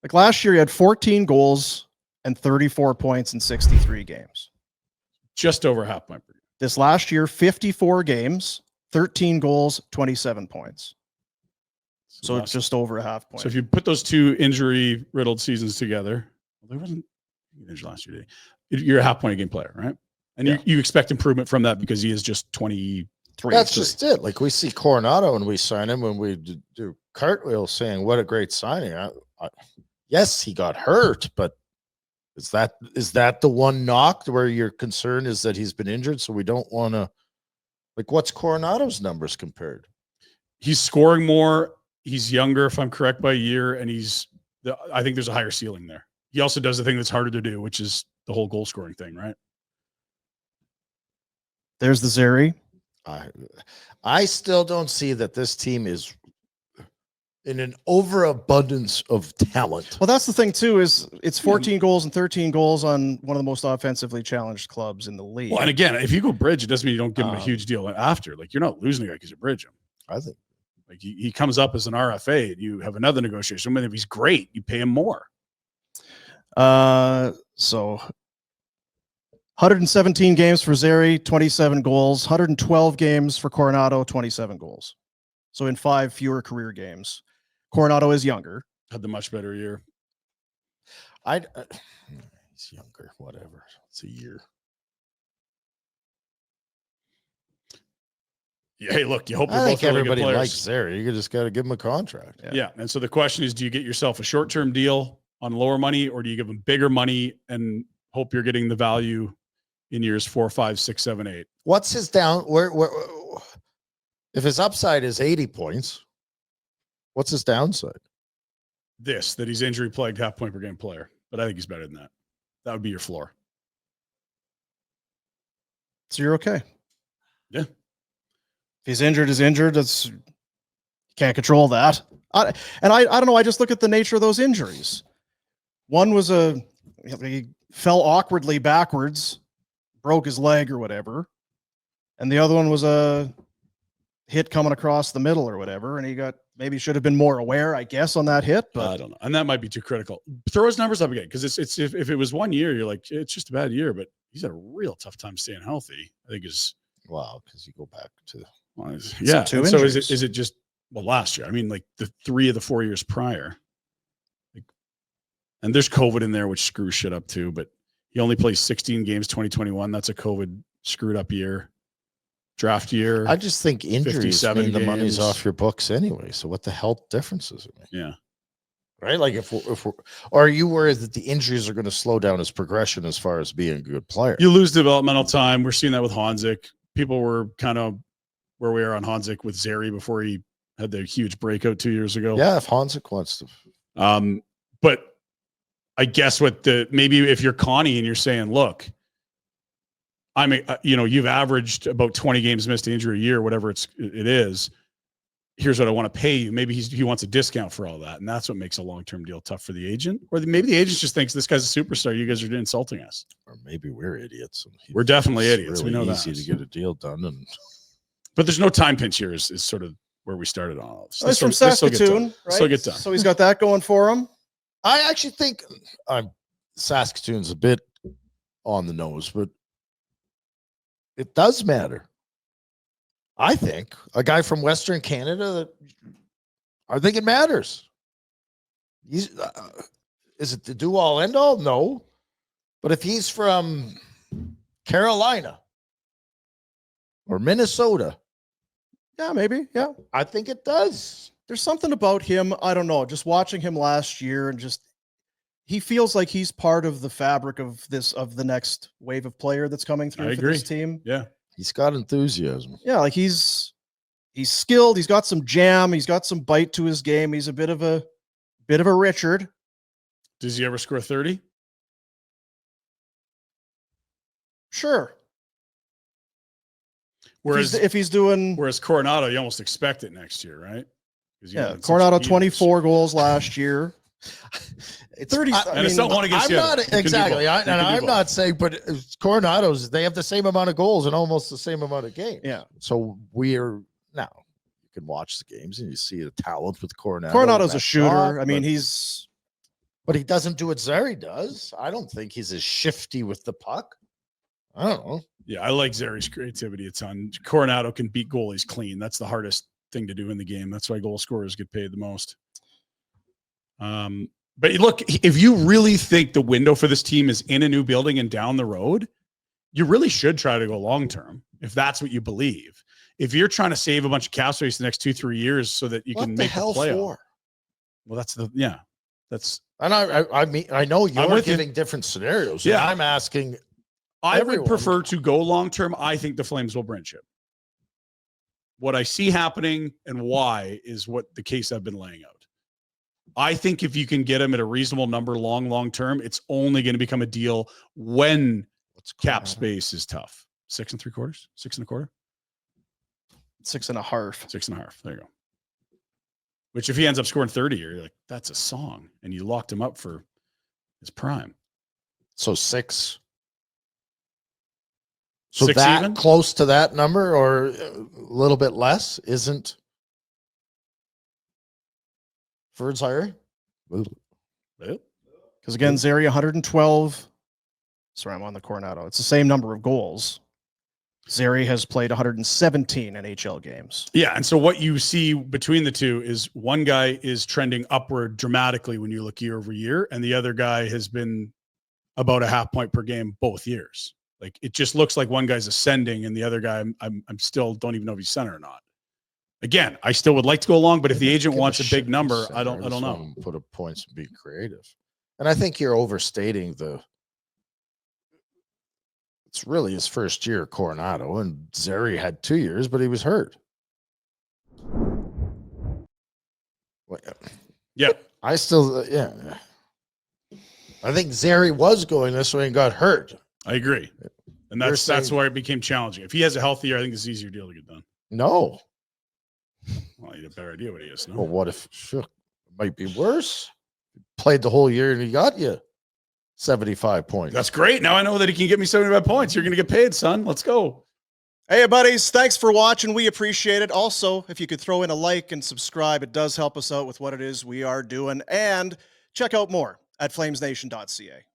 Like last year, he had 14 goals and 34 points in 63 games. Just over half point per game. This last year, 54 games, 13 goals, 27 points. So just over a half point. So if you put those two injury-riddled seasons together, well, there wasn't injured last year. You're a half point a game player, right? And you expect improvement from that because he is just 23. That's just it. Like we see Coronato when we sign him, when we do cartwheels saying, what a great signing. Yes, he got hurt, but is that the one knock where your concern is that he's been injured? So we don't want to, like, what's Coronato's numbers compared? He's scoring more. He's younger, if I'm correct, by a year. And I think there's a higher ceiling there. He also does the thing that's harder to do, which is the whole goal scoring thing, right? There's the Zary. I still don't see that this team is in an overabundance of talent. Well, that's the thing too, is it's 14 goals and 13 goals on one of the most offensively challenged clubs in the league. Well, and again, if you go bridge, it doesn't mean you don't give him a huge deal after. Like, you're not losing a guy because you bridge him. I think. Like, he comes up as an RFA, and you have another negotiation. I mean, if he's great, you pay him more. So 117 games for Zary, 27 goals, 112 games for Coronato, 27 goals. So in 5 fewer career games. Coronato is younger. Had the much better year. He's younger, whatever. It's a year. Yeah, hey, look, you hope I think everybody likes Zary. You just got to give him a contract. Yeah. And so the question is, do you get yourself a short-term deal on lower money, or do you give him bigger money and hope you're getting the value in years 4, 5, 6, 7, 8? What's his down? Where if his upside is 80 points, what's his downside? That he's injury plagued, half point per game player. But I think he's better than that. That would be your floor. So you're okay. Yeah. If he's injured, is injured. You can't control that. I don't know. I just look at the nature of those injuries. One was he fell awkwardly backwards, broke his leg or whatever. And the other one was a hit coming across the middle or whatever. And he maybe should have been more aware, I guess, on that hit. But I don't know. And that might be too critical. Throw his numbers up again. Because it's if it was 1 year, you're like, it's just a bad year, but he's had a real tough time staying healthy. I think wow, because you go back to yeah. So is it just last year? I mean, like the 3 of the 4 years prior. And there's COVID in there, which screws shit up too. But he only plays 16 games 2021. That's a COVID screwed up year. Draft year. I just think injuries mean the money's off your books anyway. So what the hell difference does it make? Yeah. Right? Like if we're or are you worried that the injuries are going to slow down his progression as far as being a good player? You lose developmental time. We're seeing that with Honzik. People were kind of where we are on Honzik with Zary before he had the huge breakout 2 years ago. Yeah, if Honzik wants to. But I guess maybe if you're Connie and you're saying, look, you've averaged about 20 games missed to injury a year, whatever it is. Here's what I want to pay you. Maybe he wants a discount for all that. And that's what makes a long-term deal tough for the agent. Or maybe the agent just thinks this guy's a superstar. You guys are insulting us. Or maybe we're idiots. We're definitely idiots. Really we know easy that. to get a deal done. But there's no time pinch here is sort of where we started on all this. He's from Saskatoon, right? Still get done. So he's got that going for him. I actually think Saskatoon's a bit on the nose, but it does matter. I think a guy from Western Canada, I think it matters. Is it the do all end all? No. But if he's from Carolina or Minnesota, yeah, maybe. Yeah. I think it does. There's something about him. I don't know. Just watching him last year and he feels like he's part of the fabric of the next wave of player that's coming through for this team. Yeah. He's got enthusiasm. Yeah. Like he's skilled. He's got some jam. He's got some bite to his game. He's a bit of a Richard. Does he ever score 30? Sure. Whereas Coronato, you almost expect it next year, right? Yeah, Coronato 24 goals last year. It's 30. It's not one against the other. Exactly. I'm not saying, but Coronato's, they have the same amount of goals and almost the same amount of games. Yeah. So now you can watch the games and you see the talent with Coronato. Coronato's a shooter. I mean, But he doesn't do what Zary does. I don't think he's as shifty with the puck. I don't know. Yeah, I like Zary's creativity a ton. Coronato can beat goalies clean. That's the hardest thing to do in the game. That's why goal scorers get paid the most. But look, if you really think the window for this team is in a new building and down the road, you really should try to go long term if that's what you believe. If you're trying to save a bunch of cap space the next 2-3 years so that you can make the playoff. Well, that's and I mean I know you're giving you. different scenarios. Yeah, I'm asking. I everyone. would prefer to go long term. I think the Flames will branch it. What I see happening and why is what the case I've been laying out. I think if you can get him at a reasonable number long term, it's only going to become a deal when cap space is tough. 6 3/4, 6 1/4, 6.5, 6.5. There you go. Which if he ends up scoring 30, you're like, that's a song, and you locked him up for his prime. So 6. So 6 that even? close to that number or a little bit less isn't for Zary? Because again, Zary 112. Sorry, I'm on the Coronato. It's the same number of goals. Zary has played 117 NHL games. Yeah, and so what you see between the two is one guy is trending upward dramatically when you look year over year, and the other guy has been about a half point per game both years. Like it just looks like one guy's ascending, and the other guy, I'm still don't even know if he's center or not. Again, I still would like to go along, but if the agent wants a big number, I don't know. Put up points and be creative, and I think you're overstating the. It's really his first year, Coronato, and Zary had 2 years, but he was hurt. Yeah, I still, yeah. I think Zary was going this way and got hurt. I agree, and that's why it became challenging. If he has a healthy year, I think it's an easier deal to get done. No. Well, you have a better idea what he is. No? Well, what if it might be worse? Played the whole year and he got you 75 points. That's great. Now I know that he can get me 75 points. You're going to get paid, son. Let's go. Hey, buddies. Thanks for watching. We appreciate it. Also, if you could throw in a like and subscribe, it does help us out with what it is we are doing. And check out more at flamesnation.ca.